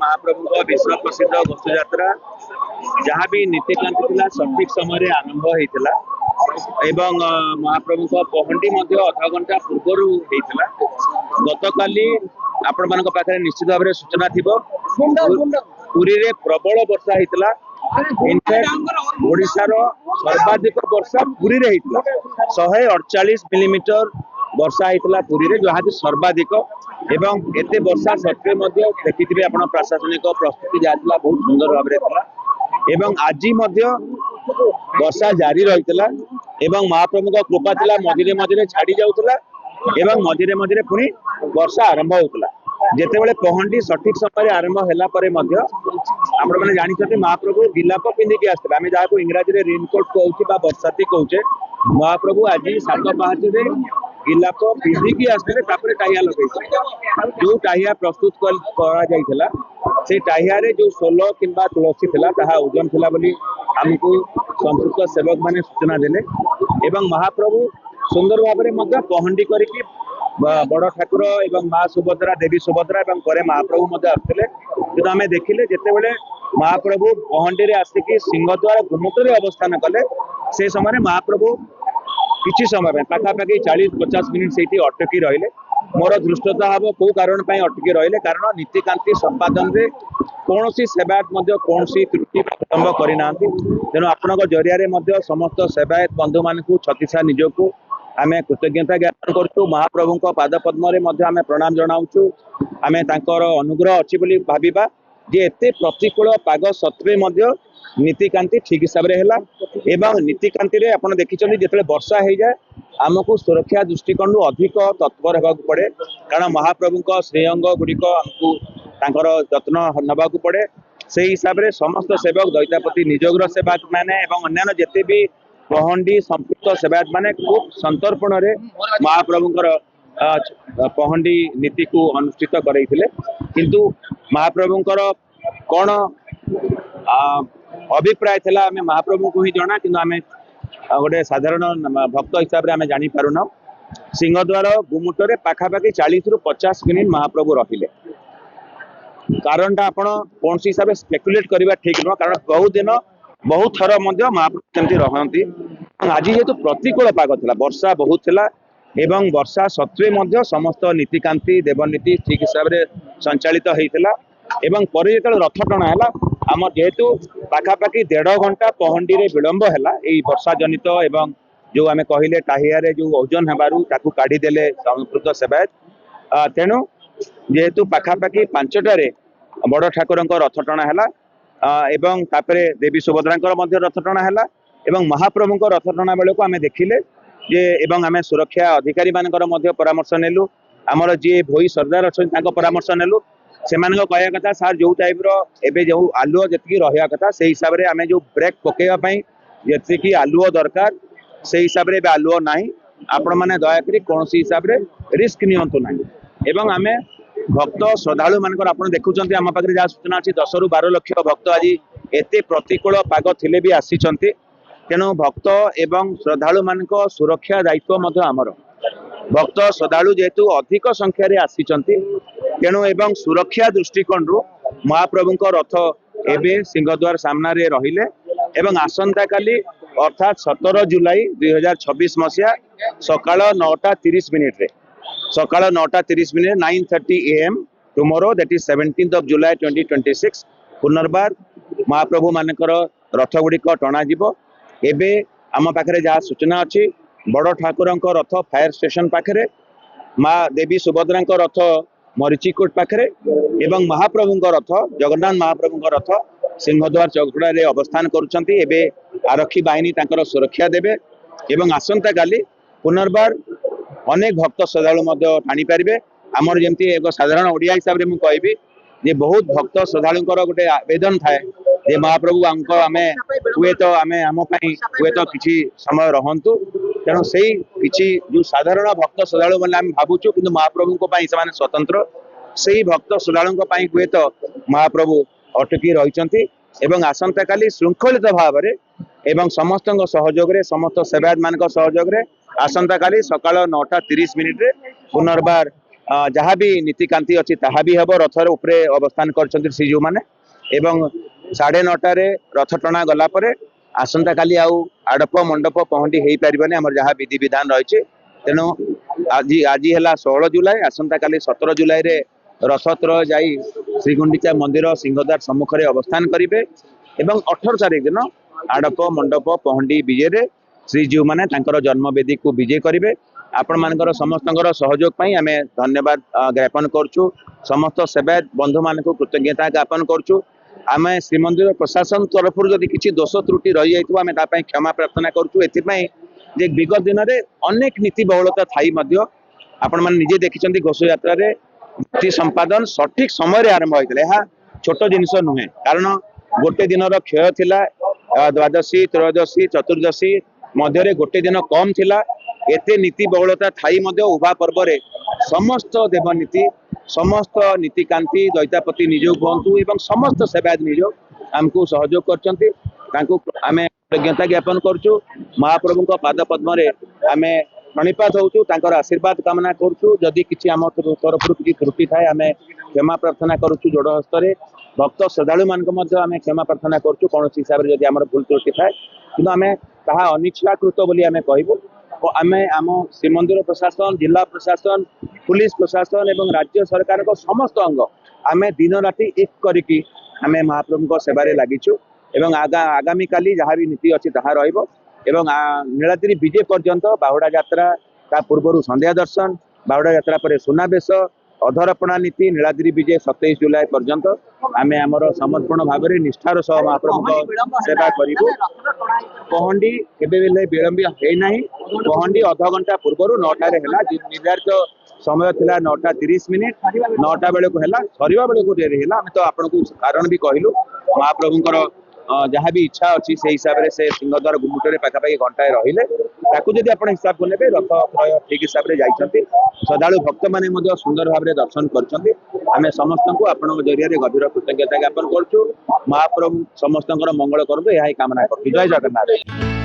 महाप्रभु विश्व प्रसिद्ध घोष यात्रा जहाँ भी नीतिकांति सठिक समय आरंभ होता एवं महाप्रभु पहंडी अधा घंटा पूर्वर होता गत काली आपण मान पाखे निश्चित भाव सूचना थी पुरी रे प्रबल वर्षा होता इनफैक्ट ओडिशार सर्वाधिक वर्षा पुरी रे होता 148 मिलीमीटर वर्षा होता पुरी रे जहाँ सर्वाधिक एवं एते वर्षा सत्वे देखिथे आप प्रशासनिक प्रस्तुति जहाँ बहुत सुंदर भाव एवं आज वर्षा जारी रही एवं महाप्रभु कृपा थिला मझिरे मझिरे छाड़ी जाउथला एवं मझिरे मझिरे पुणी वर्षा आरंभ होता जेतेबेले पहंडी सठिक समय आरंभ होला परे मध्य आपण माने जानिछते महाप्रभु गिलाप पिंधिकी आस्ते आमे जाको इंग्रजी रे रेनकोट कहउछि बा बरसाती कहउछे महाप्रभु आज सात पाँच रे गिलाप पिंधिकी आस्ते तापरे टाइया लगै जो टाइया प्रस्तुत करा जाइथला से टाइया रे जो 16 किंबा तुलसी थिला ताहा ओजन थिला बोली हमको संपुक्त सेवक माने सूचना देले एवं महाप्रभु सुंदर भाव में पहंडी करके बड़ ठाकुर एवं माँ सुभद्रा देवी सुभद्रा एवं परे महाप्रभु आसते कि आम देखिले जितेबले महाप्रभु पहंडी आसिकी सिंहद्वार गुमुटर अवस्थान कले से समय महाप्रभु किसी समय पाखापाखि 40-50 मिनिट से अटकी रहिले मोर दृष्टता हम कौ कारण अटकी रहिले कारण नीतिकांति संपादन रे कौन सी सेवायत कौन सी त्रुटि अवलंब करना तेणु आपण जरिया समस्त सेवायत बंधु मान छतीसा निजक आम कृतज्ञता ज्ञापन करूँ महाप्रभु पाद पद्म आम प्रणाम जनाऊँ आम अनुग्रह अच्छी बोली भाविबा जे एते प्रतिकूल पाग सत्वे नीतिकांति ठीक हिसाब से है नीतिकांति रे आपण देखिछन जेतले वर्षा हो जाए आमको सुरक्षा दृष्टिकोण अधिक तत्पर होगा पड़े कारण महाप्रभु श्रेयंग गुड़िक आमको जत्न नवा पड़े से हिसाब से समस्त सेवक दैतापति निजोग्र सेवक मैंने अन्य जिते भी पहंडी संपुक्त सेवायत माने खूब संतर्पण रे महाप्रभुंकर पहंडी नीति को अनुष्ठित करैथिले किंतु महाप्रभुंकर कौन अभिप्राय थिला आमे महाप्रभु को ही जना किंतु आमे गोटे साधारण भक्त हिसाब से आमे जानी पारुना सिंहद्वार गुमुटरे पाखापाखि 40 रु 50 मिनिट महाप्रभु रहिले कारण आपण कौन हिसाब से स्पेकुलेट करबा ठीक न कारण बहुत दिन बहुत थर महाप्रभु रहती आज जेहेतु प्रतिकूल पाग थिला वर्षा बहुत थिला एवं वर्षा सत्वे समस्त नीतिकांति देवनीति ठीक हिसाब से संचालित होता एवं पर जो रथ टଣା है आम जेहेतु पाखापाखि 1.5 घंटा पहंडी रे विलंब है वर्षा जनित एवं जो आम कहले टाहिया रे जो ओजन हेबारु ताकू काढ़ी देले संस्कृत सेवायत तेणु जेहेतु पाखापाखि 5टारे बड़ ठाकुर रथ टଣା है एवं तापरे देवी सुभद्रा रथ टଣା है एवं महाप्रभु रथ टଣା बेले को आम देखिले जे एवं आम सुरक्षा अधिकारी मानकर परामर्श नेलु आमर जी भोई सरदार अच्छा परामर्श नेलु से कहया कथा सार जो टाइप रे जो आलुओ जी रहा कथा से हिसाब से आम जो ब्रेक पकईवाई जी आलुओ दरकार से हिसाब से आलुओ ना आपण मैंने दयाकोरी कौन हिसाब से रिस्क नियंतु ना एवं आम भक्त श्रद्धालु मानकर आप देखुं आम पाखे जहाँ सूचना अच्छी 10 ରୁ 12 लक्ष भक्त आज एते प्रतिकूल पाग थिले भी आसिचंती तेणु भक्त एवं श्रद्धालु मान सुरक्षा दायित्व आमर भक्त श्रद्धालु जेहेतु अधिक संख्यार आसिचंती तेणु एवं सुरक्षा दृष्टिकोण महाप्रभु रथ एवं सिंहद्वार सामना रे रहिले एवं आसंता काली अर्थात 17 जुलाई 2026 मसीहा सकाळ 9:30 मिनिट सकाळ 9:30 minute 9:30 AM tomorrow that is 17th of July 2026 पुनर्बार महाप्रभु मानकर रथ गुड़िक टणा जीव एबे आम पाखे जहाँ सूचना अच्छी बड़ ठाकुर रथ फायर स्टेशन पाखे माँ देवी सुभद्रा रथ मरीचिकोट पाखे एवं महाप्रभु रथ जगन्नाथ महाप्रभु रथ सिंहद्वार चौकड़ा रे अवस्थान करुछंती एबे आरक्षी बाहिनी तांकर सुरक्षा देबे एवं आसंता काली पुनर्बार अनेक भक्त श्रद्धालु टाणी पारे आमर जमी एक साधारण ओडिया हिसाब से मुझे कहबी जे बहुत भक्त श्रद्धालु गोटे आवेदन थाए जे महाप्रभु आम हुए तो आम हुए तो किसी समय रहतु तेणु से किसी जो साधारण भक्त श्रद्धालु मैंने आम भावुचु कि महाप्रभु से स्वतंत्र से ही भक्त श्रद्धालु हुए तो महाप्रभु अटकी रही एवं आसंता काली श्रृंखलित भाव में समस्त सहयोग समस्त सेवायत मान सहयोग आसंता काली सकाळ 9:30 मिनिट पुनर्बार जहाँ भी नीतिकांति अच्छी ताहा भी हम रथर उपरे अवस्थान कर श्रीजीव मैंने एवं 9:30 रथ टणा गला परे आसंता काली आउ आड़प मंडप पहंडी हो पारे आम जहाँ विधि विधान रही तेणु आज आज है 16 जुलाई आसंता काली 17 जुलाई रे रथत्र जाई श्रीगुंडीचा मंदिर सिंहद्वार सम्मुख में अवस्थान करेंगे एवं 18 तारीख दिन आड़प मंडप पहंडी विजय रे श्रीजीव मैंने जन्मवेदी को विजय करेंगे आपण मानकर समस्त सहयोग पाई आम धन्यवाद ज्ञापन करुँ समस्त सेवायत बंधु मान कृतज्ञता ज्ञापन करुँ आम श्रीमंदिर प्रशासन तरफ जदि किसी दोष त्रुटि रही जाइए आम तापाई क्षमा प्रार्थना करुँ एथिपाई जे विगत दिन में अनेक नीति बहुलता थाई आपण मैंने निजे देखिं घोष यात्रा नीति संपादन सठिक समय आरंभ होता है छोट जिनस नुहे कारण गोटे दिन क्षय थिला द्वादशी त्रयोदशी चतुर्दशी मध्य गोटे दिन कम थिला एते नीति बहुलता थाई उभा पर्व समस्त देवनीति समस्त नीतिकांति दैतापति निजोग हूँ एवं समस्त सेवायत निजोग आमको सहयोग कर कृतज्ञता ज्ञापन करुँ महाप्रभु पाद पद्म आम प्रणिपात होचु आशीर्वाद कामना करुँ जदि किसी आम तरफ किसी त्रुटि थाए आम क्षमा प्रार्थना करुँ जोड़ हस्त भक्त श्रद्धालु मान क्षमा प्रार्थना करुँ कौन हिसाब से जब आम भूल त्रुटि थाए कि आम ताहा अनिच्छाकृत बोली आम कहबू आम आम श्रीमंदिर प्रशासन जिला प्रशासन पुलिस प्रशासन एवं राज्य सरकार को समस्त अंग आम दिन राति एक करिकी आम महाप्रभु सेवारे लागिचु एवं आगामी काली जहाँ भी नीति अच्छी ताहा रहिबो एवं नीलाद्री विजय पर्यंत बाहुड़ा यात्रा ता पूर्व संध्या दर्शन बाहुड़ा यात्रा पर सुनावेश अधरपणा नीति नीलाद्री विजय 27 जुलाई पर्यंत आम आमर समर्पण भाव में निष्ठार सह महाप्रभु सेवा करूँ पहंडी केबे विलंब है पहंडी अध घंटा पूर्व 9टार निर्धारित समय थिला 9:30 मिनिट 9टा बेले को है सरिया बेले को डेरी है आम तो आपन को कारण भी कहलु महाप्रभुंकर जहाँ भी इच्छा अच्छी से हिसाब से सिंहद्वार गुमुटे पाखापाखि घंटाए रही जदि आप हिसाब को ने रथ त्रय ठीक हिसाब से जाइए श्रद्धालु भक्त मैंने सुंदर भाव में दर्शन करें समस्त को आपण जरिया गभीर कृतज्ञता ज्ञापन करुँ महाप्रभु समस्त मंगल करूँ यह कामना करूँ जय जगन्नाथ।